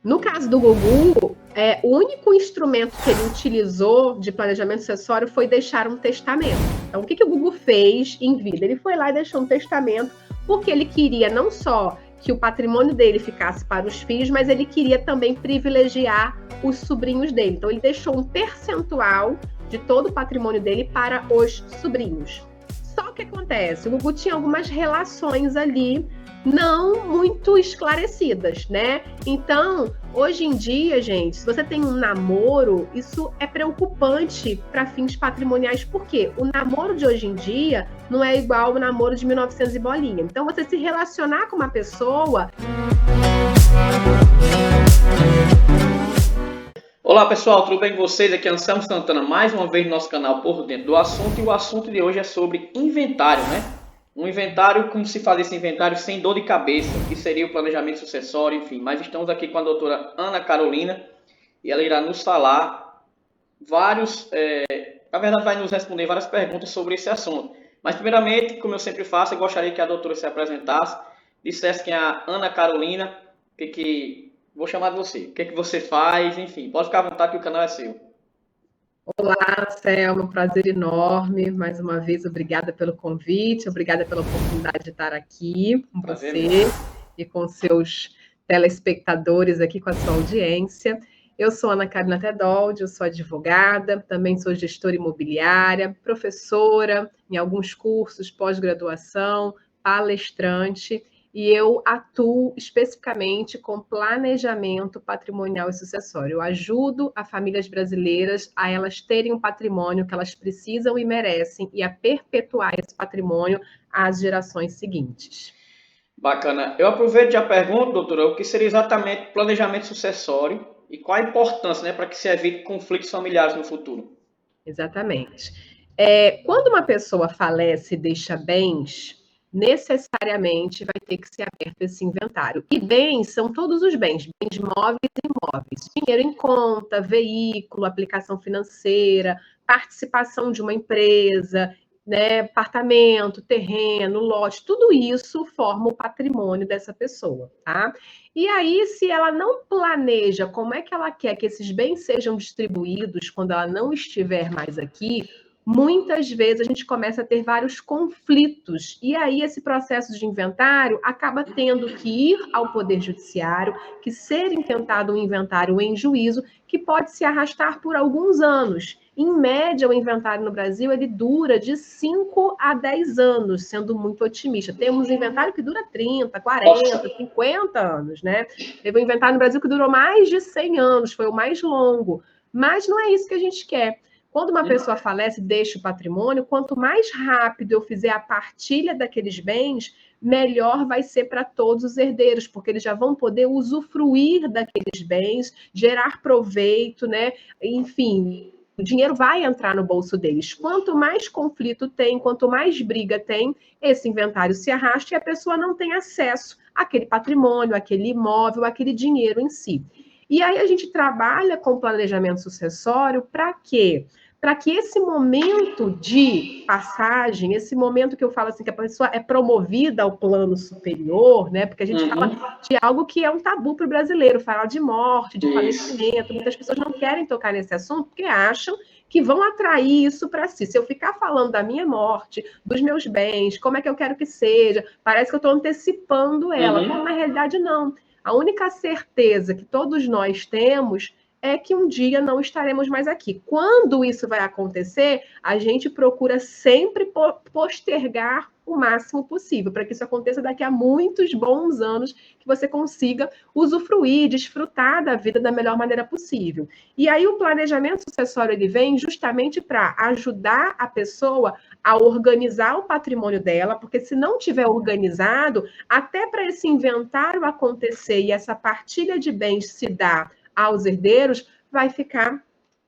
No caso do Gugu, o único instrumento que ele utilizou de planejamento sucessório foi deixar um testamento. Então, o que o Gugu fez em vida? Ele foi lá e deixou um testamento porque ele queria não só que o patrimônio dele ficasse para os filhos, mas ele queria também privilegiar os sobrinhos dele. Então, ele deixou um percentual de todo o patrimônio dele para os sobrinhos. Só que acontece, o Gugu tinha algumas relações ali não muito esclarecidas, né? Então, hoje em dia, gente, se você tem um namoro, isso é preocupante para fins patrimoniais, porque o namoro de hoje em dia não é igual ao namoro de 1900 e bolinha. Então, você se relacionar com uma pessoa... Olá pessoal, tudo bem com vocês? Aqui é Anselmo Santana, mais uma vez no nosso canal Por Dentro do Assunto, e o assunto de hoje é sobre inventário, né? Um inventário, como se faz esse inventário sem dor de cabeça, que seria o planejamento sucessório, enfim. Mas estamos aqui com a doutora Ana Carolina e ela irá nos falar na verdade vai nos responder várias perguntas sobre esse assunto. Mas primeiramente, como eu sempre faço, eu gostaria que a doutora se apresentasse, dissesse quem é a Ana Carolina, vou chamar de você, o que você faz, enfim, pode ficar à vontade que o canal é seu. Olá, Selma, um prazer enorme. Mais uma vez, obrigada pelo convite, obrigada pela oportunidade de estar aqui com Prazer você mesmo. e com seus telespectadores aqui, com a sua audiência. Eu sou Ana Carolina Tedoldi, eu sou advogada, também sou gestora imobiliária, professora em alguns cursos, pós-graduação, palestrante, e eu atuo especificamente com planejamento patrimonial e sucessório. Eu ajudo a famílias brasileiras a elas terem um patrimônio que elas precisam e merecem e a perpetuar esse patrimônio às gerações seguintes. Bacana. Eu aproveito e já pergunto, doutora, o que seria exatamente planejamento sucessório e qual a importância, né, para que se evite conflitos familiares no futuro? Exatamente. Quando uma pessoa falece e deixa bens, necessariamente vai ter que ser aberto esse inventário. E bens são todos os bens móveis e imóveis. Dinheiro em conta, veículo, aplicação financeira, participação de uma empresa, né, apartamento, terreno, lote, tudo isso forma o patrimônio dessa pessoa, tá? E aí, se ela não planeja como é que ela quer que esses bens sejam distribuídos quando ela não estiver mais aqui, muitas vezes a gente começa a ter vários conflitos. E aí, esse processo de inventário acaba tendo que ir ao Poder Judiciário, que ser intentado um inventário em juízo, que pode se arrastar por alguns anos. Em média, o inventário no Brasil ele dura de 5 a 10 anos, sendo muito otimista. Temos inventário que dura 30, 40, 50 anos, né? Teve um inventário no Brasil que durou mais de 100 anos, foi o mais longo. Mas não é isso que a gente quer. Quando uma pessoa falece e deixa o patrimônio, quanto mais rápido eu fizer a partilha daqueles bens, melhor vai ser para todos os herdeiros, porque eles já vão poder usufruir daqueles bens, gerar proveito, né? Enfim, o dinheiro vai entrar no bolso deles. Quanto mais conflito tem, quanto mais briga tem, esse inventário se arrasta e a pessoa não tem acesso àquele patrimônio, àquele imóvel, àquele dinheiro em si. E aí a gente trabalha com planejamento sucessório para quê? Para que esse momento de passagem, esse momento que eu falo assim, que a pessoa é promovida ao plano superior, né? Porque a gente fala de algo que é um tabu para o brasileiro, falar de morte, de falecimento. Muitas pessoas não querem tocar nesse assunto porque acham que vão atrair isso para si. Se eu ficar falando da minha morte, dos meus bens, como é que eu quero que seja, parece que eu estou antecipando ela. Quando na realidade não. A única certeza que todos nós temos é que um dia não estaremos mais aqui. Quando isso vai acontecer, a gente procura sempre postergar o máximo possível, para que isso aconteça daqui a muitos bons anos, que você consiga usufruir, desfrutar da vida da melhor maneira possível. E aí o planejamento sucessório ele vem justamente para ajudar a pessoa a organizar o patrimônio dela, porque se não tiver organizado, até para esse inventário acontecer e essa partilha de bens se dar aos herdeiros, vai ficar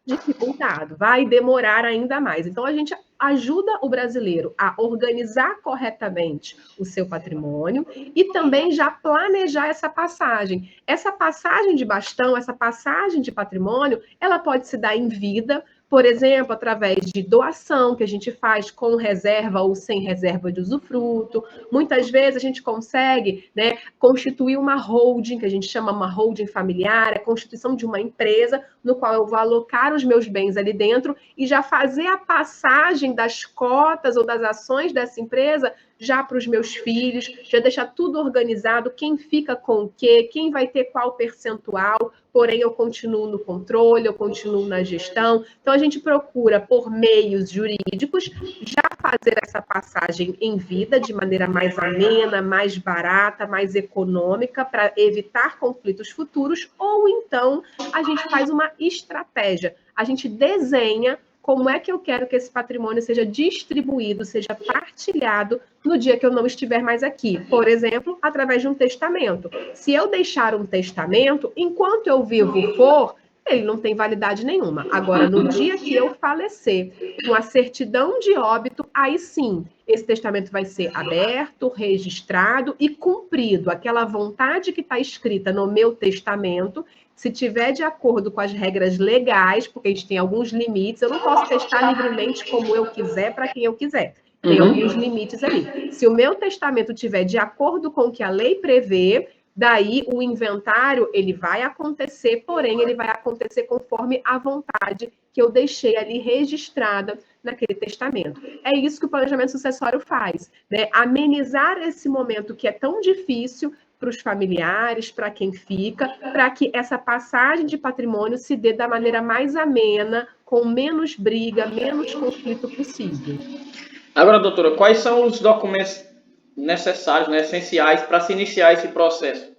dificultado, vai demorar ainda mais. Então, a gente ajuda o brasileiro a organizar corretamente o seu patrimônio e também já planejar essa passagem. Essa passagem de bastão, essa passagem de patrimônio, ela pode se dar em vida, por exemplo, através de doação, que a gente faz com reserva ou sem reserva de usufruto. Muitas vezes a gente consegue, né, constituir uma holding, que a gente chama uma holding familiar, a constituição de uma empresa, no qual eu vou alocar os meus bens ali dentro e já fazer a passagem das cotas ou das ações dessa empresa já para os meus filhos, já deixar tudo organizado, quem fica com o quê, quem vai ter qual percentual, porém eu continuo no controle, eu continuo na gestão. Então a gente procura, por meios jurídicos, já fazer essa passagem em vida de maneira mais amena, mais barata, mais econômica, para evitar conflitos futuros, ou então a gente faz uma estratégia, a gente desenha como é que eu quero que esse patrimônio seja distribuído, seja partilhado no dia que eu não estiver mais aqui. Por exemplo, através de um testamento. Se eu deixar um testamento, enquanto eu vivo for, ele não tem validade nenhuma. Agora, no dia que eu falecer, com a certidão de óbito, aí sim, esse testamento vai ser aberto, registrado e cumprido. Aquela vontade que está escrita no meu testamento, se tiver de acordo com as regras legais, porque a gente tem alguns limites, eu não posso testar livremente como eu quiser, para quem eu quiser. Tem alguns limites ali. Se o meu testamento tiver de acordo com o que a lei prevê, daí o inventário ele vai acontecer, porém ele vai acontecer conforme a vontade que eu deixei ali registrada naquele testamento. É isso que o planejamento sucessório faz, né? Amenizar esse momento que é tão difícil para os familiares, para quem fica, para que essa passagem de patrimônio se dê da maneira mais amena, com menos briga, menos conflito possível. Agora, doutora, quais são os documentos necessários, né, essenciais para se iniciar esse processo?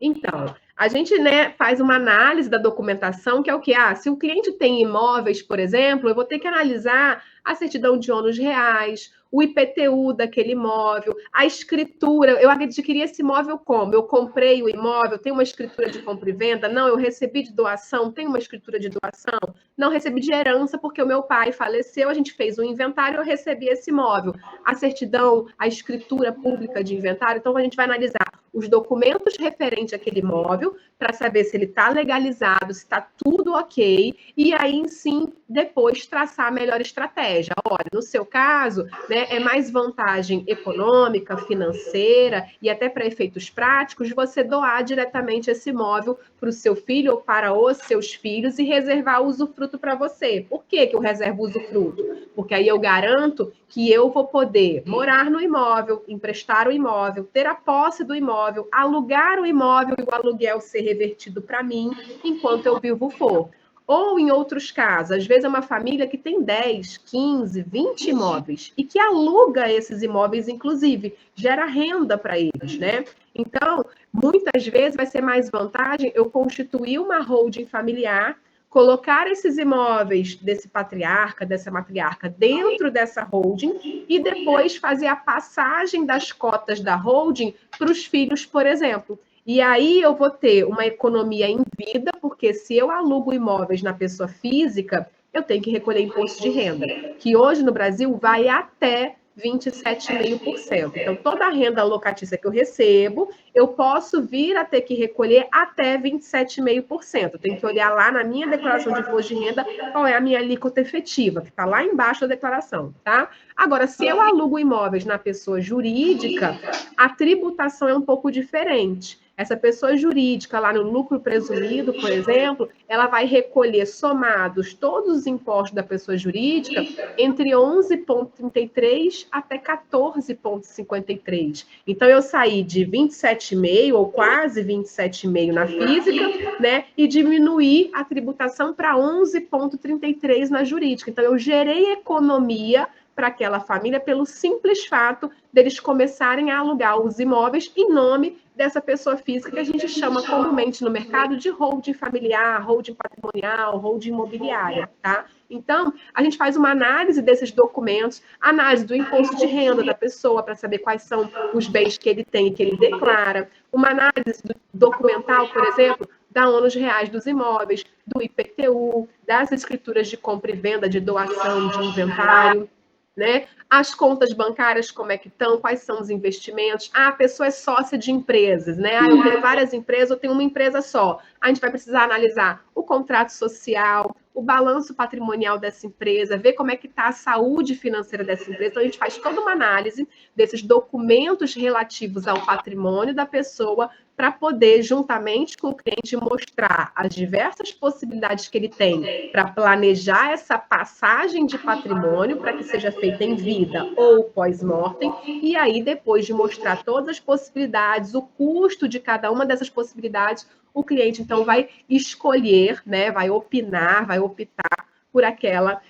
Então, a gente, né, faz uma análise da documentação, que é o que? Se o cliente tem imóveis, por exemplo, eu vou ter que analisar a certidão de ônus reais, o IPTU daquele imóvel, a escritura. Eu adquiri esse imóvel como? Eu comprei o imóvel, tem uma escritura de compra e venda? Não, eu recebi de doação, tem uma escritura de doação? Não, recebi de herança porque o meu pai faleceu, a gente fez um inventário, eu recebi esse imóvel. A certidão, a escritura pública de inventário, então a gente vai analisar os documentos referentes àquele imóvel para saber se ele está legalizado, se está tudo ok, e aí sim, depois traçar a melhor estratégia. Olha, no seu caso, né, é mais vantagem econômica, financeira e até para efeitos práticos você doar diretamente esse imóvel para o seu filho ou para os seus filhos e reservar o usufruto para você. Por que eu reservo o usufruto? Porque aí eu garanto que eu vou poder morar no imóvel, emprestar o imóvel, ter a posse do imóvel, alugar o imóvel e o aluguel ser revertido para mim enquanto eu vivo for. Ou, em outros casos, às vezes é uma família que tem 10, 15, 20 imóveis e que aluga esses imóveis, inclusive, gera renda para eles, né? Então, muitas vezes vai ser mais vantagem eu constituir uma holding familiar, colocar esses imóveis desse patriarca, dessa matriarca dentro dessa holding e depois fazer a passagem das cotas da holding para os filhos, por exemplo. E aí eu vou ter uma economia em vida, porque se eu alugo imóveis na pessoa física, eu tenho que recolher imposto de renda, que hoje no Brasil vai até 27,5%. Então, toda a renda locatícia que eu recebo, eu posso vir a ter que recolher até 27,5%. Eu tenho que olhar lá na minha declaração de imposto de renda qual é a minha alíquota efetiva, que está lá embaixo da declaração, tá? Agora, se eu alugo imóveis na pessoa jurídica, a tributação é um pouco diferente. Essa pessoa jurídica, lá no lucro presumido, por exemplo, ela vai recolher somados todos os impostos da pessoa jurídica entre 11,33 até 14,53. Então, eu saí de 27,5 ou quase 27,5 na física, né, e diminuí a tributação para 11,33 na jurídica. Então, eu gerei economia para aquela família pelo simples fato deles começarem a alugar os imóveis em nome dessa pessoa física que a gente chama comumente no mercado de holding familiar, holding patrimonial, holding imobiliária, tá? Então, a gente faz uma análise desses documentos, análise do imposto de renda da pessoa para saber quais são os bens que ele tem e que ele declara, uma análise documental, por exemplo, da ônus reais dos imóveis, do IPTU, das escrituras de compra e venda, de doação, de inventário, né? As contas bancárias, como é que estão, quais são os investimentos. A pessoa é sócia de empresas, né? Eu tenho várias empresas, eu tenho uma empresa só. A gente vai precisar analisar o contrato social, o balanço patrimonial dessa empresa, ver como é que está a saúde financeira dessa empresa. Então, a gente faz toda uma análise desses documentos relativos ao patrimônio da pessoa para poder, juntamente com o cliente, mostrar as diversas possibilidades que ele tem para planejar essa passagem de patrimônio para que seja feita em vida ou pós-mortem, e aí, depois de mostrar todas as possibilidades, o custo de cada uma dessas possibilidades, o cliente, então, vai escolher, né, vai opinar, vai optar por aquela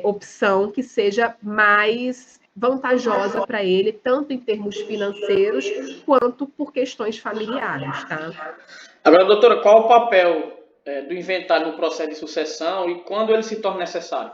opção que seja mais vantajosa para ele, tanto em termos financeiros quanto por questões familiares, tá? Agora, doutora, qual o papel do inventário no processo de sucessão e quando ele se torna necessário?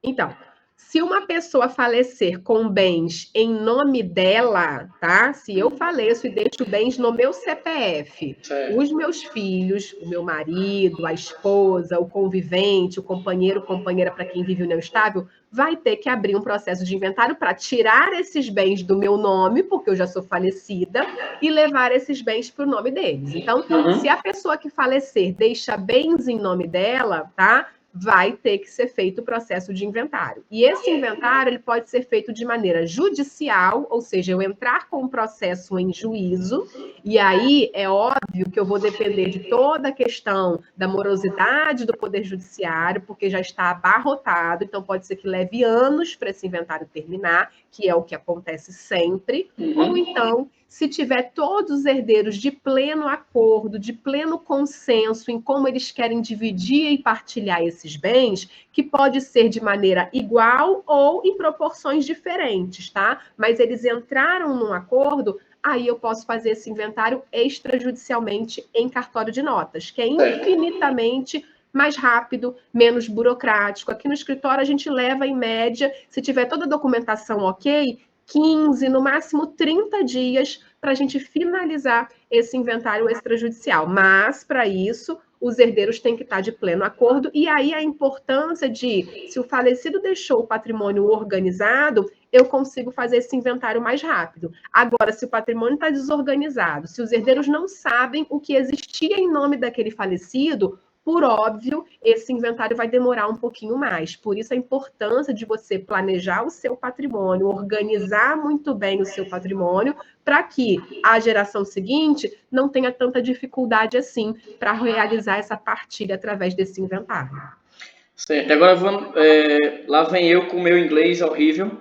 Então, se uma pessoa falecer com bens em nome dela, tá? Se eu faleço e deixo bens no meu CPF, os meus filhos, o meu marido, a esposa, o convivente, o companheiro, companheira para quem vive união estável, vai ter que abrir um processo de inventário para tirar esses bens do meu nome, porque eu já sou falecida, e levar esses bens para o nome deles. Então, se a pessoa que falecer deixa bens em nome dela, tá? Vai ter que ser feito o processo de inventário. E esse inventário ele pode ser feito de maneira judicial, ou seja, eu entrar com um processo em juízo, e aí é óbvio que eu vou depender de toda a questão da morosidade do Poder Judiciário, porque já está abarrotado, então pode ser que leve anos para esse inventário terminar, que é o que acontece sempre, ou então, se tiver todos os herdeiros de pleno acordo, de pleno consenso em como eles querem dividir e partilhar esses bens, que pode ser de maneira igual ou em proporções diferentes, tá? Mas eles entraram num acordo, aí eu posso fazer esse inventário extrajudicialmente em cartório de notas, que é infinitamente mais rápido, menos burocrático. Aqui no escritório a gente leva, em média, se tiver toda a documentação ok, 15, no máximo 30 dias para a gente finalizar esse inventário extrajudicial. Mas, para isso, os herdeiros têm que estar de pleno acordo. E aí a importância de, se o falecido deixou o patrimônio organizado, eu consigo fazer esse inventário mais rápido. Agora, se o patrimônio está desorganizado, se os herdeiros não sabem o que existia em nome daquele falecido, por óbvio, esse inventário vai demorar um pouquinho mais. Por isso, a importância de você planejar o seu patrimônio, organizar muito bem o seu patrimônio, para que a geração seguinte não tenha tanta dificuldade assim para realizar essa partilha através desse inventário. Certo. Agora lá vem eu com o meu inglês horrível.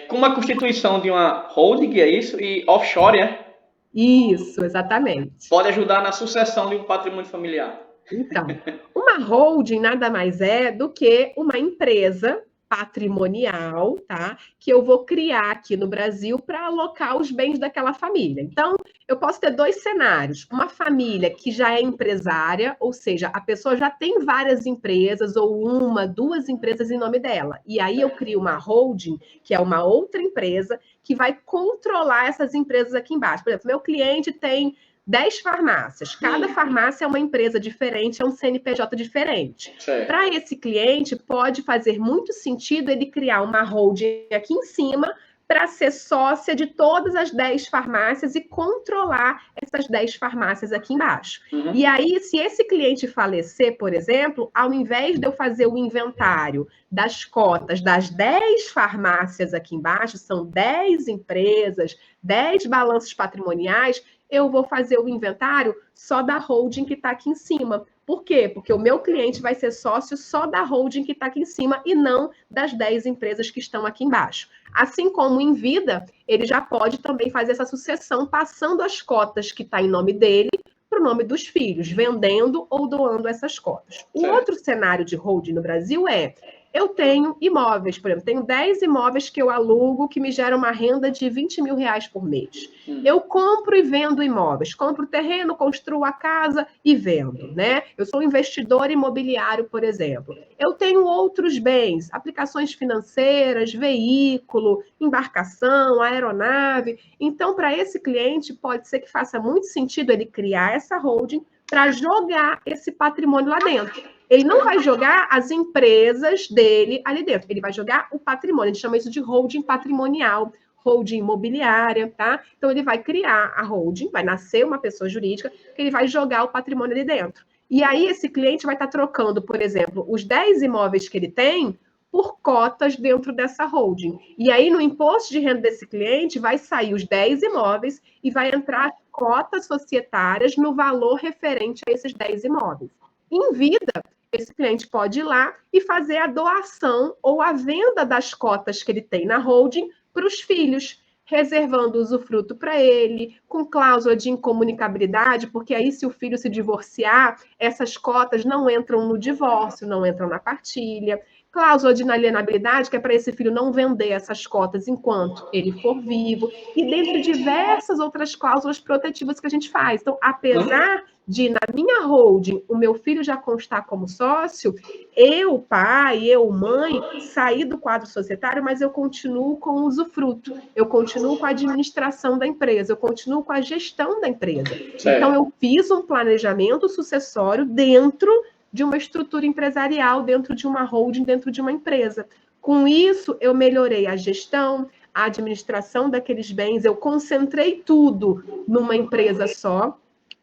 Com a constituição de uma holding, é isso? E offshore, é? Isso, exatamente. Pode ajudar na sucessão de um patrimônio familiar. Então, uma holding nada mais é do que uma empresa patrimonial, tá? Que eu vou criar aqui no Brasil para alocar os bens daquela família. Então, eu posso ter dois cenários. Uma família que já é empresária, ou seja, a pessoa já tem várias empresas, ou uma, duas empresas em nome dela. E aí eu crio uma holding, que é uma outra empresa, que vai controlar essas empresas aqui embaixo. Por exemplo, meu cliente tem 10 farmácias. Cada farmácia é uma empresa diferente, é um CNPJ diferente. Para esse cliente, pode fazer muito sentido ele criar uma holding aqui em cima para ser sócia de todas as 10 farmácias e controlar essas 10 farmácias aqui embaixo. E aí, se esse cliente falecer, por exemplo, ao invés de eu fazer o inventário das cotas das 10 farmácias aqui embaixo, são 10 empresas, 10 balanços patrimoniais, eu vou fazer o inventário só da holding que está aqui em cima. Por quê? Porque o meu cliente vai ser sócio só da holding que está aqui em cima e não das 10 empresas que estão aqui embaixo. Assim como em vida, ele já pode também fazer essa sucessão, passando as cotas que está em nome dele para o nome dos filhos, vendendo ou doando essas cotas. O outro cenário de holding no Brasil é: eu tenho imóveis, por exemplo, tenho 10 imóveis que eu alugo que me geram uma renda de 20 mil reais por mês. Eu compro e vendo imóveis, compro terreno, construo a casa e vendo, né? Eu sou investidor imobiliário, por exemplo. Eu tenho outros bens, aplicações financeiras, veículo, embarcação, aeronave. Então, para esse cliente, pode ser que faça muito sentido ele criar essa holding para jogar esse patrimônio lá dentro. Ele não vai jogar as empresas dele ali dentro, ele vai jogar o patrimônio. A gente chama isso de holding patrimonial, holding imobiliária, tá? Então, ele vai criar a holding, vai nascer uma pessoa jurídica, que ele vai jogar o patrimônio ali dentro. E aí esse cliente vai estar trocando, por exemplo, os 10 imóveis que ele tem por cotas dentro dessa holding. E aí, no imposto de renda desse cliente, vai sair os 10 imóveis e vai entrar cotas societárias no valor referente a esses 10 imóveis. Em vida, esse cliente pode ir lá e fazer a doação ou a venda das cotas que ele tem na holding para os filhos, reservando o usufruto para ele, com cláusula de incomunicabilidade, porque aí, se o filho se divorciar, essas cotas não entram no divórcio, não entram na partilha. Cláusula de inalienabilidade, que é para esse filho não vender essas cotas enquanto ele for vivo, e dentre diversas outras cláusulas protetivas que a gente faz. Então, apesar de, na minha holding, o meu filho já constar como sócio, eu, pai, eu, mãe, saí do quadro societário, mas eu continuo com o usufruto, eu continuo com a administração da empresa, eu continuo com a gestão da empresa. Então, eu fiz um planejamento sucessório dentro de uma estrutura empresarial, dentro de uma holding, dentro de uma empresa. Com isso, eu melhorei a gestão, a administração daqueles bens, eu concentrei tudo numa empresa só,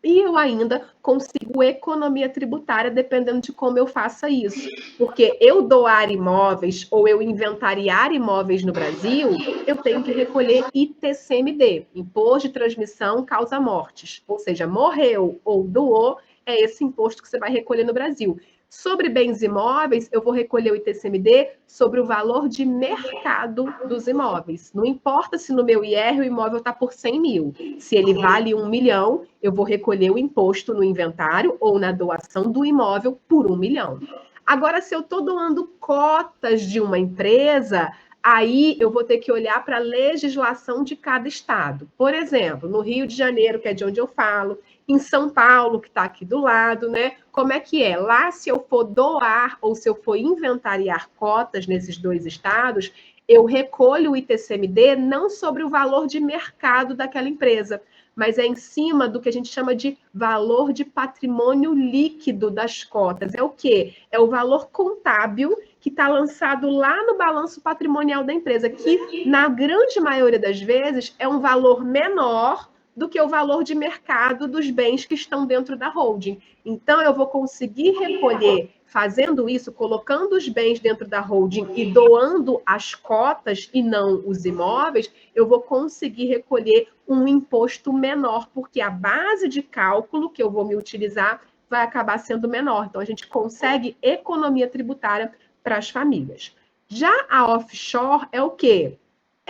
e eu ainda consigo economia tributária dependendo de como eu faça isso. Porque eu doar imóveis ou eu inventariar imóveis no Brasil, eu tenho que recolher ITCMD, Imposto de Transmissão Causa Mortes. Ou seja, morreu ou doou, é esse imposto que você vai recolher no Brasil. Sobre bens imóveis, eu vou recolher o ITCMD sobre o valor de mercado dos imóveis. Não importa se no meu IR o imóvel está por 100 mil. Se ele vale 1 milhão, eu vou recolher o imposto no inventário ou na doação do imóvel por 1 milhão. Agora, se eu estou doando cotas de uma empresa, aí eu vou ter que olhar para a legislação de cada estado. Por exemplo, no Rio de Janeiro, que é de onde eu falo, em São Paulo, que está aqui do lado, né? Como é que é? Lá, se eu for doar ou se eu for inventariar cotas nesses dois estados, eu recolho o ITCMD não sobre o valor de mercado daquela empresa, mas é em cima do que a gente chama de valor de patrimônio líquido das cotas. É o quê? É o valor contábil que está lançado lá no balanço patrimonial da empresa, que, na grande maioria das vezes, é um valor menor do que o valor de mercado dos bens que estão dentro da holding. Então, eu vou conseguir recolher, fazendo isso, colocando os bens dentro da holding e doando as cotas e não os imóveis, eu vou conseguir recolher um imposto menor, porque a base de cálculo que eu vou me utilizar vai acabar sendo menor. Então, a gente consegue economia tributária para as famílias. Já a offshore é o quê?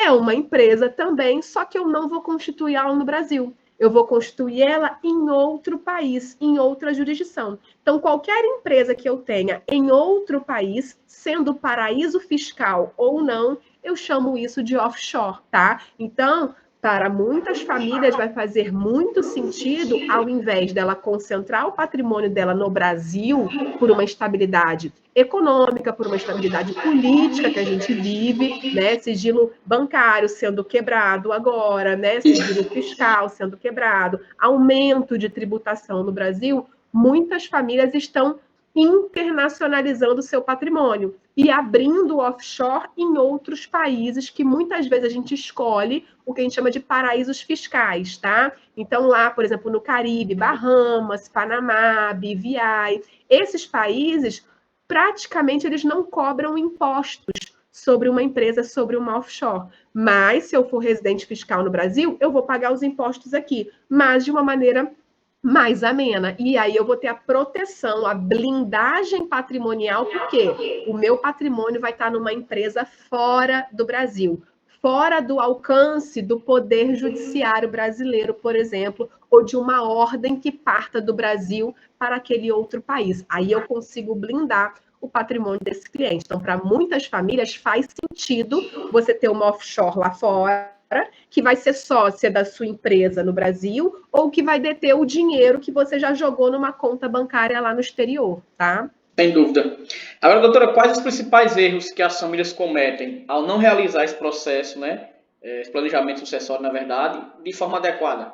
É uma empresa também, só que eu não vou constituir ela no Brasil. Eu vou constituir ela em outro país, em outra jurisdição. Então, qualquer empresa que eu tenha em outro país, sendo paraíso fiscal ou não, eu chamo isso de offshore, tá? Então, para muitas famílias vai fazer muito sentido, ao invés dela concentrar o patrimônio dela no Brasil, por uma estabilidade econômica, por uma estabilidade política que a gente vive, né? Sigilo bancário sendo quebrado agora, né? Sigilo fiscal sendo quebrado, aumento de tributação no Brasil, muitas famílias estão internacionalizando seu patrimônio e abrindo offshore em outros países que muitas vezes a gente escolhe o que a gente chama de paraísos fiscais, tá? Então lá, por exemplo, no Caribe, Bahamas, Panamá, BVI, esses países praticamente eles não cobram impostos sobre uma empresa, sobre uma offshore. Mas se eu for residente fiscal no Brasil, eu vou pagar os impostos aqui, mas de uma maneira mais amena. E aí eu vou ter a proteção, a blindagem patrimonial, porque o meu patrimônio vai estar numa empresa fora do Brasil, fora do alcance do poder judiciário brasileiro, por exemplo, ou de uma ordem que parta do Brasil para aquele outro país. Aí eu consigo blindar o patrimônio desse cliente. Então, para muitas famílias, faz sentido você ter uma offshore lá fora, que vai ser sócia da sua empresa no Brasil, ou que vai deter o dinheiro que você já jogou numa conta bancária lá no exterior, tá? Sem dúvida. Agora, doutora, quais os principais erros que as famílias cometem ao não realizar esse processo, né? Esse planejamento sucessório, na verdade, de forma adequada?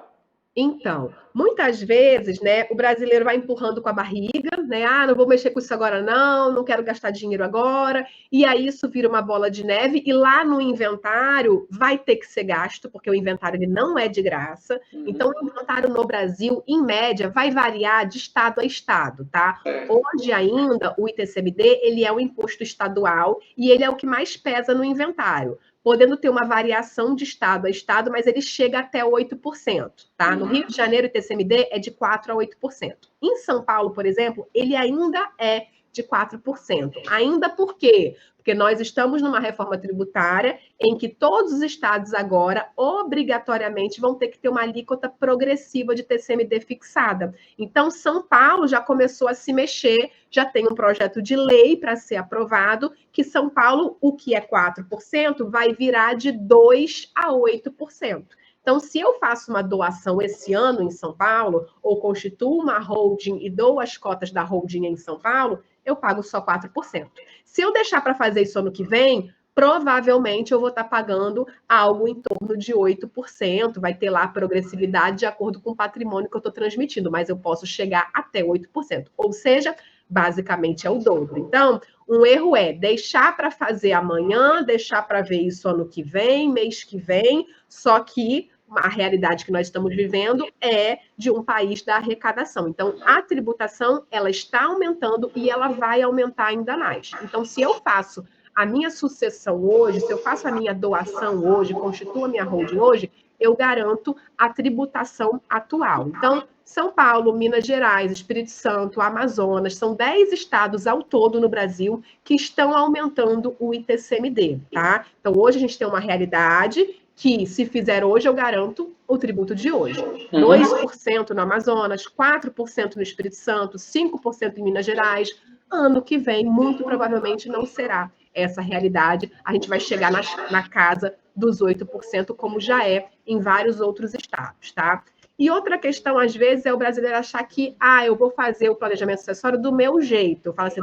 Então, muitas vezes, né, o brasileiro vai empurrando com a barriga, né? Ah, não vou mexer com isso agora não quero gastar dinheiro agora. E aí isso vira uma bola de neve e lá no inventário vai ter que ser gasto, porque o inventário ele não é de graça. Então, o inventário no Brasil, em média, vai variar de estado a estado, tá? Hoje ainda, o ITCMD, ele é o imposto estadual e ele é o que mais pesa no inventário, podendo ter uma variação de estado a estado, mas ele chega até 8%, tá? No Rio de Janeiro, o ITCMD é de 4% a 8%. Em São Paulo, por exemplo, ele ainda é de 4%. Ainda por quê? Porque nós estamos numa reforma tributária em que todos os estados agora, obrigatoriamente, vão ter que ter uma alíquota progressiva de TCMD fixada. Então, São Paulo já começou a se mexer, já tem um projeto de lei para ser aprovado, que São Paulo, o que é 4%, vai virar de 2% a 8%. Então, se eu faço uma doação esse ano em São Paulo, ou constituo uma holding e dou as cotas da holding em São Paulo, eu pago só 4%. Se eu deixar para fazer isso ano que vem, provavelmente eu vou estar pagando algo em torno de 8%, vai ter lá a progressividade de acordo com o patrimônio que eu estou transmitindo, mas eu posso chegar até 8%, ou seja, basicamente é o dobro. Então, um erro é deixar para fazer amanhã, deixar para ver isso ano que vem, mês que vem, só que a realidade que nós estamos vivendo é de um país da arrecadação. Então, a tributação, ela está aumentando e ela vai aumentar ainda mais. Então, se eu faço a minha sucessão hoje, se eu faço a minha doação hoje, constituo a minha holding hoje, eu garanto a tributação atual. Então, São Paulo, Minas Gerais, Espírito Santo, Amazonas, são 10 estados ao todo no Brasil que estão aumentando o ITCMD, tá? Então, hoje a gente tem uma realidade que, se fizer hoje, eu garanto o tributo de hoje. 2% no Amazonas, 4% no Espírito Santo, 5% em Minas Gerais. Ano que vem, muito provavelmente, não será essa realidade. A gente vai chegar na casa dos 8%, como já é em vários outros estados, tá? E outra questão, às vezes, é o brasileiro achar que, eu vou fazer o planejamento sucessório do meu jeito. Eu falo assim,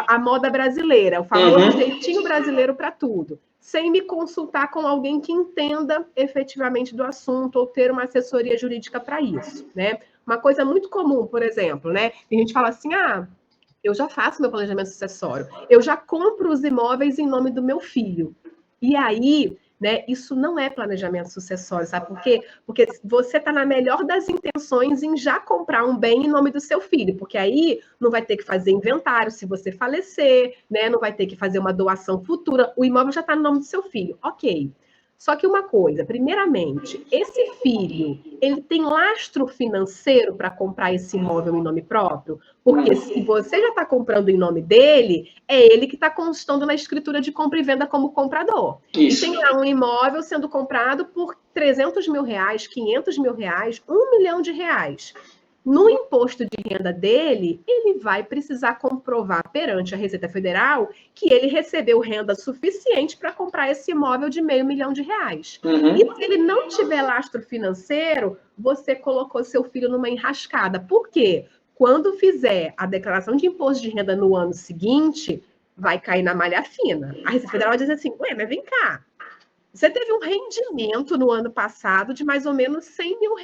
a moda brasileira, o famoso jeitinho brasileiro para tudo, sem me consultar com alguém que entenda efetivamente do assunto ou ter uma assessoria jurídica para isso, né? Uma coisa muito comum, por exemplo, né? A gente fala assim, eu já faço meu planejamento sucessório, eu já compro os imóveis em nome do meu filho. E aí, né, isso não é planejamento sucessório, sabe por quê? Porque você está na melhor das intenções em já comprar um bem em nome do seu filho, porque aí não vai ter que fazer inventário se você falecer, né, não vai ter que fazer uma doação futura, o imóvel já está no nome do seu filho, ok. Só que uma coisa, primeiramente, esse filho, ele tem lastro financeiro para comprar esse imóvel em nome próprio? Porque se você já está comprando em nome dele, é ele que está constando na escritura de compra e venda como comprador. Isso. E tem lá um imóvel sendo comprado por 300 mil reais, 500 mil reais, R$1 milhão. No imposto de renda dele, ele vai precisar comprovar perante a Receita Federal que ele recebeu renda suficiente para comprar esse imóvel de R$500 mil. E se ele não tiver lastro financeiro, você colocou seu filho numa enrascada. Por quê? Quando fizer a declaração de imposto de renda no ano seguinte, vai cair na malha fina. A Receita Federal vai dizer assim, mas vem cá, você teve um rendimento no ano passado de mais ou menos R$100 mil.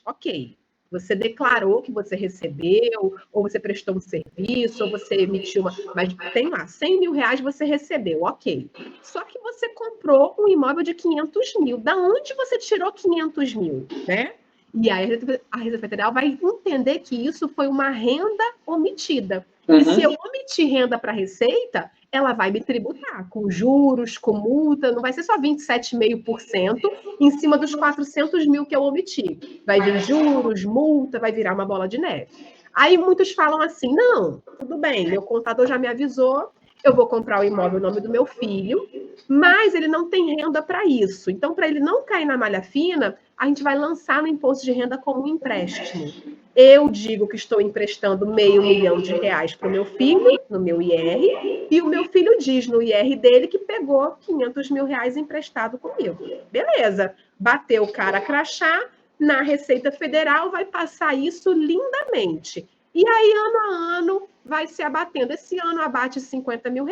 Ok. Você declarou que você recebeu, ou você prestou um serviço, ou você emitiu uma... Mas tem lá, R$100 mil você recebeu, ok. Só que você comprou um imóvel de 500 mil. Da onde você tirou 500 mil, né? E aí a Receita Federal vai entender que isso foi uma renda omitida. E se eu omitir renda para a Receita, ela vai me tributar com juros, com multa, não vai ser só 27,5% em cima dos 400 mil que eu omiti. Vai vir juros, multa, vai virar uma bola de neve. Aí muitos falam assim, não, tudo bem, meu contador já me avisou, eu vou comprar o imóvel no nome do meu filho, mas ele não tem renda para isso. Então, para ele não cair na malha fina, a gente vai lançar no imposto de renda como um empréstimo. Eu digo que estou emprestando R$500 mil para o meu filho, no meu IR, e o meu filho diz no IR dele que pegou R$500 mil emprestado comigo. Beleza, bateu o cara crachá, na Receita Federal vai passar isso lindamente. E aí, ano a ano, vai se abatendo. Esse ano abate R$50 mil,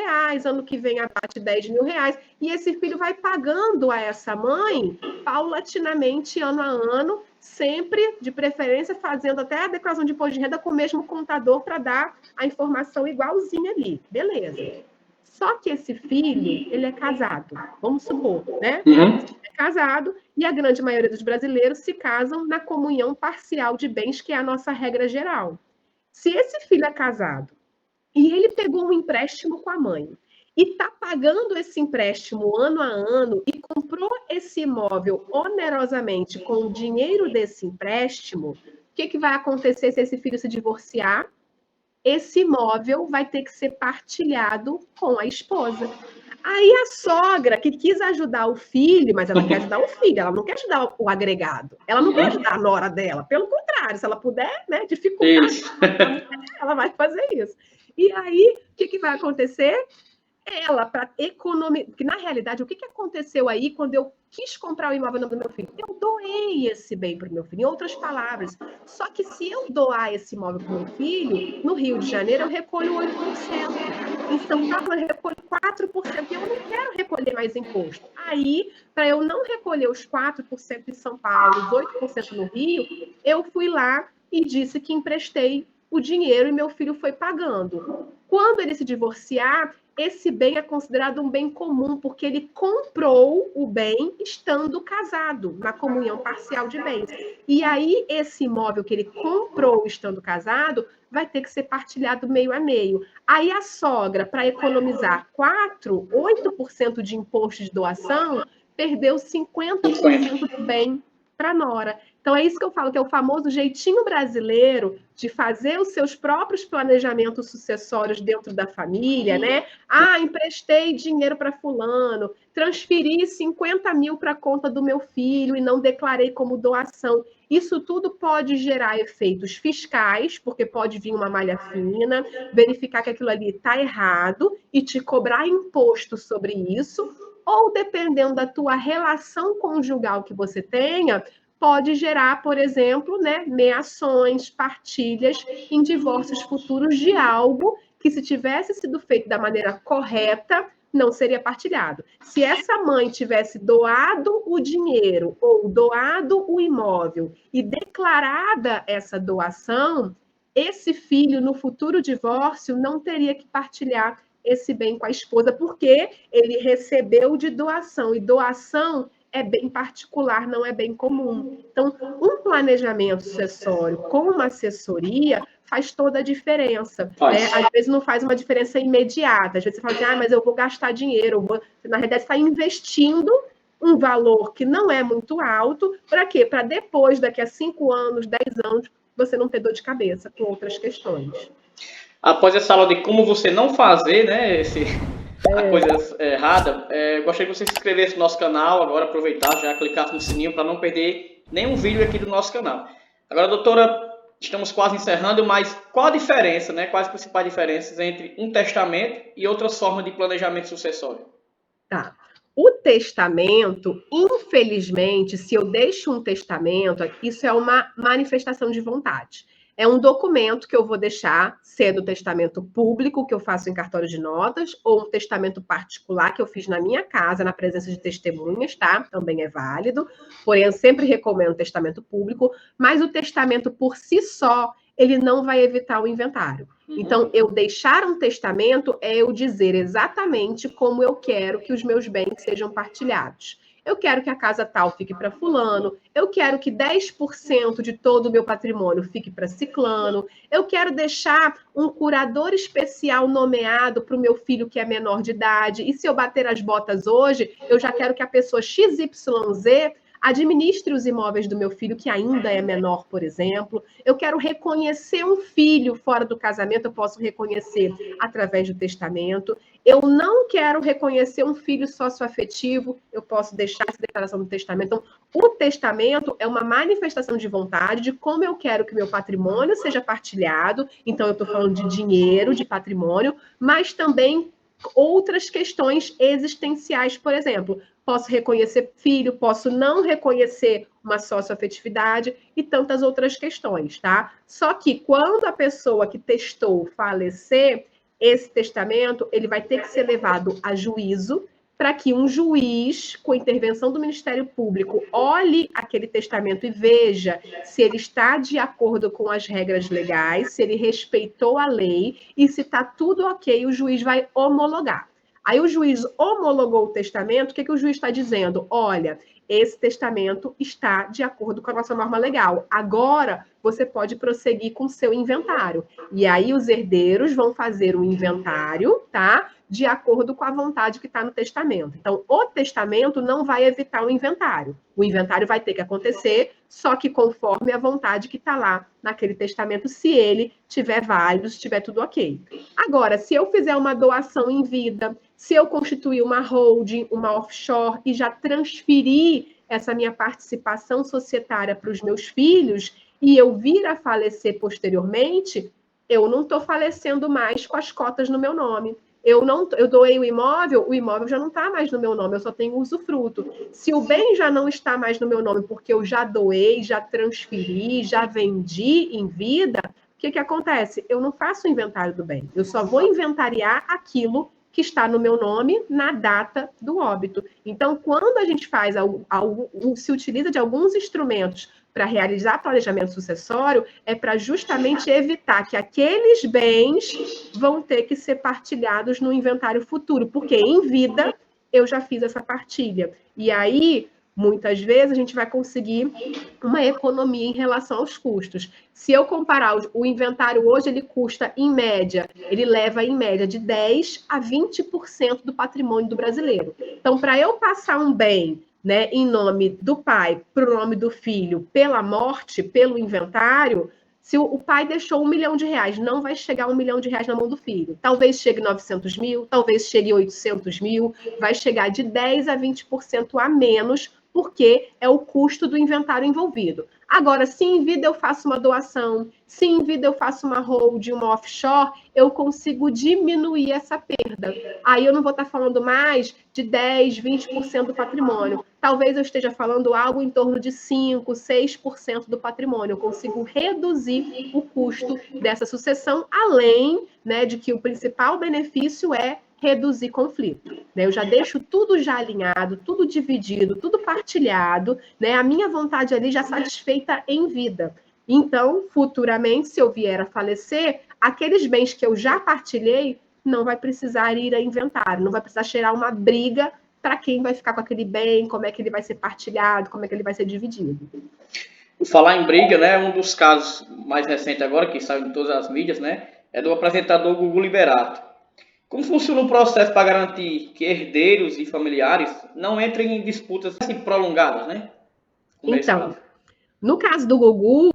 ano que vem abate R$10 mil, e esse filho vai pagando a essa mãe, paulatinamente, ano a ano, sempre, de preferência, fazendo até a declaração de imposto de renda com o mesmo contador para dar a informação igualzinha ali. Beleza. Só que esse filho, ele é casado, vamos supor, né? É casado e a grande maioria dos brasileiros se casam na comunhão parcial de bens, que é a nossa regra geral. Se esse filho é casado e ele pegou um empréstimo com a mãe e está pagando esse empréstimo ano a ano e comprou esse imóvel onerosamente com o dinheiro desse empréstimo, o que vai acontecer se esse filho se divorciar? Esse imóvel vai ter que ser partilhado com a esposa. Aí a sogra, que quis ajudar o filho, mas ela quer ajudar o filho, ela não quer ajudar o agregado, ela não quer ajudar a nora dela, pelo contrário, se ela puder, né, dificultar, ela vai fazer isso. E aí, o que vai acontecer? Ela, para economizar, porque na realidade, o que aconteceu aí quando eu quis comprar o imóvel no nome do meu filho? Eu doei esse bem para o meu filho, em outras palavras. Só que se eu doar esse imóvel para o meu filho, no Rio de Janeiro eu recolho 8%. Em São Paulo eu recolho 4%, e eu não quero recolher mais imposto. Aí, para eu não recolher os 4% em São Paulo, os 8% no Rio, eu fui lá e disse que emprestei o dinheiro e meu filho foi pagando. Quando ele se divorciar, esse bem é considerado um bem comum, porque ele comprou o bem estando casado, na comunhão parcial de bens. E aí, esse imóvel que ele comprou estando casado, vai ter que ser partilhado meio a meio. Aí a sogra, para economizar 8% de imposto de doação, perdeu 50% do bem para a nora. Então, é isso que eu falo, que é o famoso jeitinho brasileiro de fazer os seus próprios planejamentos sucessórios dentro da família, né? Ah, emprestei dinheiro para fulano, transferi 50 mil para a conta do meu filho e não declarei como doação. Isso tudo pode gerar efeitos fiscais, porque pode vir uma malha fina, verificar que aquilo ali está errado e te cobrar imposto sobre isso, ou dependendo da tua relação conjugal que você tenha, pode gerar, por exemplo, né, meações, partilhas em divórcios futuros de algo que, se tivesse sido feito da maneira correta, não seria partilhado. Se essa mãe tivesse doado o dinheiro ou doado o imóvel e declarada essa doação, esse filho, no futuro divórcio, não teria que partilhar esse bem com a esposa, porque ele recebeu de doação, e doação é bem particular, não é bem comum. Então, um planejamento sucessório com uma assessoria faz toda a diferença. Né? Às vezes não faz uma diferença imediata. Às vezes você fala assim, mas eu vou gastar dinheiro. Na realidade, você está investindo um valor que não é muito alto. Para quê? Para depois, daqui a 5 anos, 10 anos, você não ter dor de cabeça com outras questões. Após essa aula de como você não fazer, né, a coisa errada, gostaria que você se inscrevesse no nosso canal, agora aproveitar, já clicasse no sininho para não perder nenhum vídeo aqui do nosso canal. Agora, doutora, estamos quase encerrando, mas qual a diferença, né, quais as principais diferenças entre um testamento e outras formas de planejamento sucessório? Tá. O testamento, infelizmente, se eu deixo um testamento, isso é uma manifestação de vontade. É um documento que eu vou deixar, sendo testamento público, que eu faço em cartório de notas, ou um testamento particular, que eu fiz na minha casa, na presença de testemunhas, tá? Também é válido. Porém, eu sempre recomendo testamento público, mas o testamento por si só, ele não vai evitar o inventário. Então, eu deixar um testamento é eu dizer exatamente como eu quero que os meus bens sejam partilhados. Eu quero que a casa tal fique para fulano, eu quero que 10% de todo o meu patrimônio fique para ciclano, eu quero deixar um curador especial nomeado para o meu filho que é menor de idade, e se eu bater as botas hoje, eu já quero que a pessoa XYZ administre os imóveis do meu filho, que ainda é menor, por exemplo. Eu quero reconhecer um filho fora do casamento, eu posso reconhecer através do testamento. Eu não quero reconhecer um filho socioafetivo, eu posso deixar essa declaração no testamento. Então, o testamento é uma manifestação de vontade de como eu quero que meu patrimônio seja partilhado. Então, eu estou falando de dinheiro, de patrimônio, mas também outras questões existenciais, por exemplo. Posso reconhecer filho, posso não reconhecer uma socioafetividade e tantas outras questões, tá? Só que quando a pessoa que testou falecer, esse testamento ele vai ter que ser levado a juízo para que um juiz, com intervenção do Ministério Público, olhe aquele testamento e veja se ele está de acordo com as regras legais, se ele respeitou a lei e se está tudo ok, o juiz vai homologar. Aí o juiz homologou o testamento, o que o juiz está dizendo? Olha, esse testamento está de acordo com a nossa norma legal. Agora, você pode prosseguir com o seu inventário. E aí os herdeiros vão fazer um inventário, tá? De acordo com a vontade que está no testamento. Então, o testamento não vai evitar o inventário. O inventário vai ter que acontecer, só que conforme a vontade que está lá naquele testamento, se ele tiver válido, se tiver tudo ok. Agora, se eu fizer uma doação em vida, se eu constituir uma holding, uma offshore e já transferir essa minha participação societária para os meus filhos e eu vir a falecer posteriormente, eu não estou falecendo mais com as cotas no meu nome. Eu doei o imóvel já não está mais no meu nome, eu só tenho usufruto. Se o bem já não está mais no meu nome, porque eu já doei, já transferi, já vendi em vida, o que acontece? Eu não faço o inventário do bem. Eu só vou inventariar aquilo que está no meu nome na data do óbito. Então, quando a gente faz se utiliza de alguns instrumentos para realizar planejamento sucessório, é para justamente evitar que aqueles bens vão ter que ser partilhados no inventário futuro, porque em vida eu já fiz essa partilha. E aí, muitas vezes, a gente vai conseguir uma economia em relação aos custos. Se eu comparar o inventário hoje, ele custa, em média, ele leva, em média, de 10% a 20% do patrimônio do brasileiro. Então, para eu passar um bem, né, em nome do pai para o nome do filho, pela morte, pelo inventário, se o pai deixou R$1 milhão, não vai chegar R$1 milhão na mão do filho. Talvez chegue 900 mil, talvez chegue 800 mil, vai chegar de 10% a 20% a menos, porque é o custo do inventário envolvido. Agora, se em vida eu faço uma doação, se em vida eu faço uma hold, uma offshore, eu consigo diminuir essa perda. Aí eu não vou estar falando mais de 10%, 20% do patrimônio. Talvez eu esteja falando algo em torno de 5%, 6% do patrimônio. Eu consigo reduzir o custo dessa sucessão, além, né, de que o principal benefício é reduzir conflito. Né? Eu já deixo tudo já alinhado, tudo dividido, tudo partilhado, né? A minha vontade ali já satisfeita em vida. Então, futuramente, se eu vier a falecer, aqueles bens que eu já partilhei não vai precisar ir a inventário, não vai precisar gerar uma briga para quem vai ficar com aquele bem, como é que ele vai ser partilhado, como é que ele vai ser dividido. Falar em briga, né? Um dos casos mais recentes agora, que saiu em todas as mídias, né? É do apresentador Gugu Liberato. Como funciona o processo para garantir que herdeiros e familiares não entrem em disputas assim, prolongadas, né? Então, no caso do Gugu,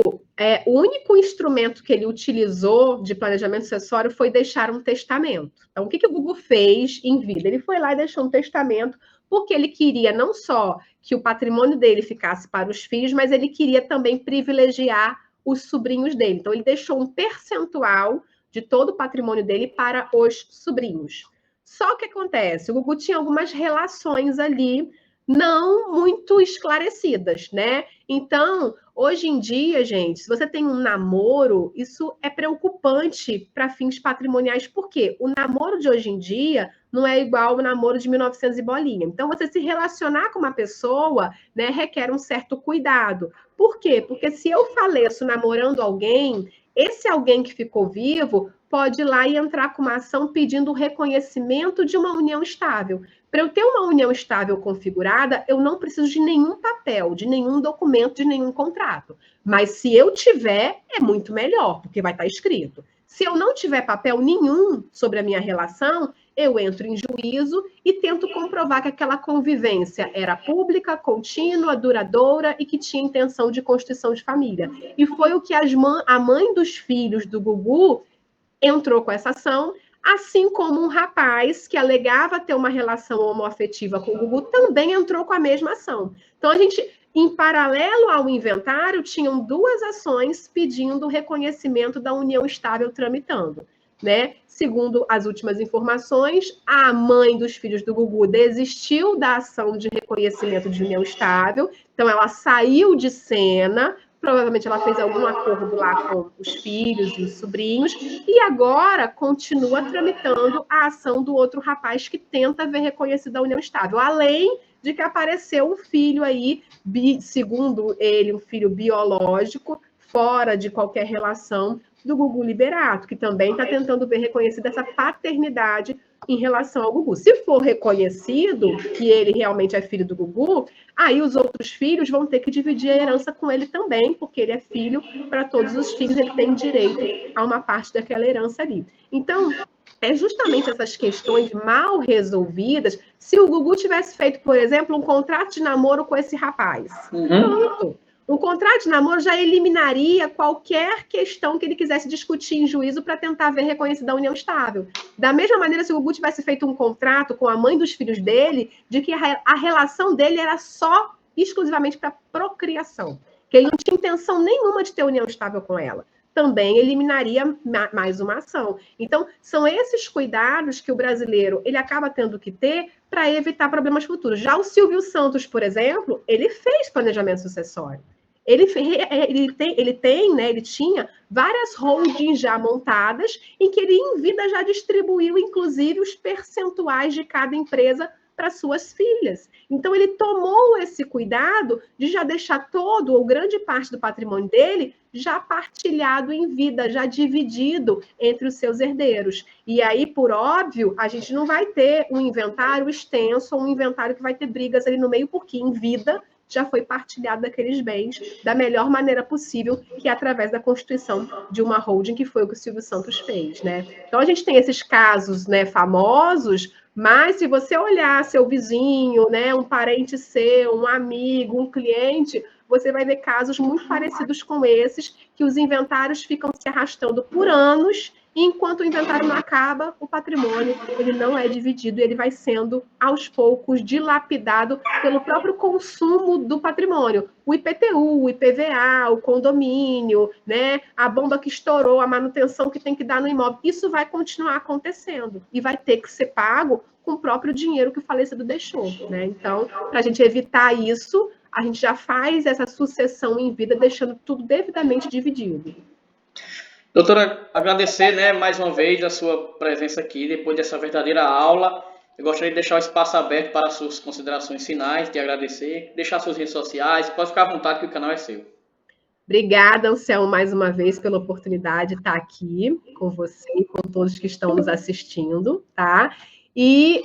o único instrumento que ele utilizou de planejamento sucessório foi deixar um testamento. Então, o que o Gugu fez em vida? Ele foi lá e deixou um testamento porque ele queria não só que o patrimônio dele ficasse para os filhos, mas ele queria também privilegiar os sobrinhos dele. Então, ele deixou um percentual de todo o patrimônio dele para os sobrinhos. Só que acontece, o Gugu tinha algumas relações ali não muito esclarecidas, né? Então, hoje em dia, gente, se você tem um namoro, isso é preocupante para fins patrimoniais, porque o namoro de hoje em dia não é igual ao namoro de 1900 e bolinha. Então, você se relacionar com uma pessoa, né, requer um certo cuidado. Por quê? Porque se eu faleço namorando alguém, esse alguém que ficou vivo pode ir lá e entrar com uma ação pedindo o reconhecimento de uma união estável. Para eu ter uma união estável configurada, eu não preciso de nenhum papel, de nenhum documento, de nenhum contrato. Mas se eu tiver, é muito melhor, porque vai estar escrito. Se eu não tiver papel nenhum sobre a minha relação, eu entro em juízo e tento comprovar que aquela convivência era pública, contínua, duradoura e que tinha intenção de constituição de família. E foi o que a mãe dos filhos do Gugu entrou com essa ação, assim como um rapaz que alegava ter uma relação homoafetiva com o Gugu também entrou com a mesma ação. Então, a gente, em paralelo ao inventário, tinham duas ações pedindo o reconhecimento da união estável tramitando. Né? Segundo as últimas informações, a mãe dos filhos do Gugu desistiu da ação de reconhecimento de união estável, então ela saiu de cena provavelmente ela fez algum acordo lá com os filhos e os sobrinhos, e agora continua tramitando a ação do outro rapaz que tenta ver reconhecida a união estável, além de que apareceu um filho aí, segundo ele, um filho biológico, fora de qualquer relação, do Gugu Liberato, que também está tentando ver reconhecida essa paternidade em relação ao Gugu. Se for reconhecido que ele realmente é filho do Gugu, aí os outros filhos vão ter que dividir a herança com ele também, porque ele é filho para todos os filhos, ele tem direito a uma parte daquela herança ali. Então, é justamente essas questões mal resolvidas. Se o Gugu tivesse feito, por exemplo, um contrato de namoro com esse rapaz, pronto. Um contrato de namoro já eliminaria qualquer questão que ele quisesse discutir em juízo para tentar ver reconhecida a união estável. Da mesma maneira, se o Gugu tivesse feito um contrato com a mãe dos filhos dele, de que a relação dele era só, exclusivamente para procriação, que ele não tinha intenção nenhuma de ter união estável com ela, também eliminaria mais uma ação. Então, são esses cuidados que o brasileiro ele acaba tendo que ter para evitar problemas futuros. Já o Silvio Santos, por exemplo, ele fez planejamento sucessório. Ele tinha várias holdings já montadas, em que ele, em vida, já distribuiu, inclusive, os percentuais de cada empresa para suas filhas. Então, ele tomou esse cuidado de já deixar todo ou grande parte do patrimônio dele já partilhado em vida, já dividido entre os seus herdeiros. E aí, por óbvio, a gente não vai ter um inventário extenso, ou um inventário que vai ter brigas ali no meio, porque em vida já foi partilhado daqueles bens da melhor maneira possível, que é através da constituição de uma holding, que foi o que o Silvio Santos fez, né? Então, a gente tem esses casos, né, famosos, mas se você olhar seu vizinho, né, um parente seu, um amigo, um cliente, você vai ver casos muito parecidos com esses, que os inventários ficam se arrastando por anos, e enquanto o inventário não acaba, o patrimônio ele não é dividido, e ele vai sendo, aos poucos, dilapidado pelo próprio consumo do patrimônio. O IPTU, o IPVA, o condomínio, né, a bomba que estourou, a manutenção que tem que dar no imóvel, isso vai continuar acontecendo e vai ter que ser pago com o próprio dinheiro que o falecido deixou, né? Então, para a gente evitar isso, a gente já faz essa sucessão em vida, deixando tudo devidamente dividido. Doutora, agradecer, né, mais uma vez a sua presença aqui, depois dessa verdadeira aula. Eu gostaria de deixar o espaço aberto para as suas considerações finais, te agradecer, deixar suas redes sociais, pode ficar à vontade que o canal é seu. Obrigada, Anselmo, mais uma vez pela oportunidade de estar aqui com você e com todos que estão nos assistindo, tá? E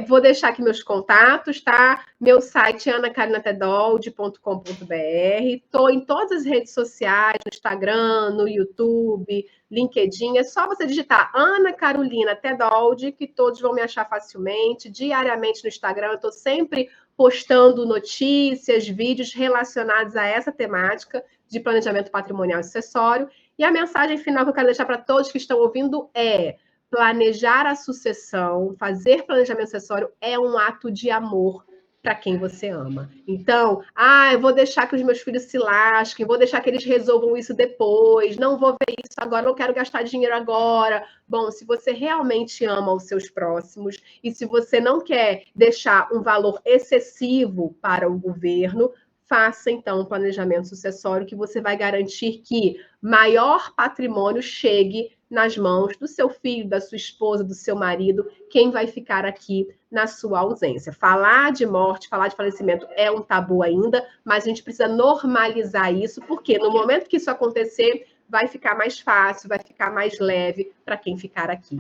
vou deixar aqui meus contatos, tá? Meu site é anacarinatedolde.com.br. Estou em todas as redes sociais, no Instagram, no YouTube, LinkedIn. É só você digitar Ana Carolina Tedolde, que todos vão me achar facilmente. Diariamente no Instagram, eu estou sempre postando notícias, vídeos relacionados a essa temática de planejamento patrimonial e sucessório. E a mensagem final que eu quero deixar para todos que estão ouvindo é: planejar a sucessão, fazer planejamento sucessório é um ato de amor para quem você ama. Então, eu vou deixar que os meus filhos se lasquem, vou deixar que eles resolvam isso depois, não vou ver isso agora, não quero gastar dinheiro agora. Bom, se você realmente ama os seus próximos e se você não quer deixar um valor excessivo para o governo, faça, então, um planejamento sucessório que você vai garantir que maior patrimônio chegue nas mãos do seu filho, da sua esposa, do seu marido, quem vai ficar aqui na sua ausência. Falar de morte, falar de falecimento é um tabu ainda, mas a gente precisa normalizar isso, porque no momento que isso acontecer, vai ficar mais fácil, vai ficar mais leve para quem ficar aqui.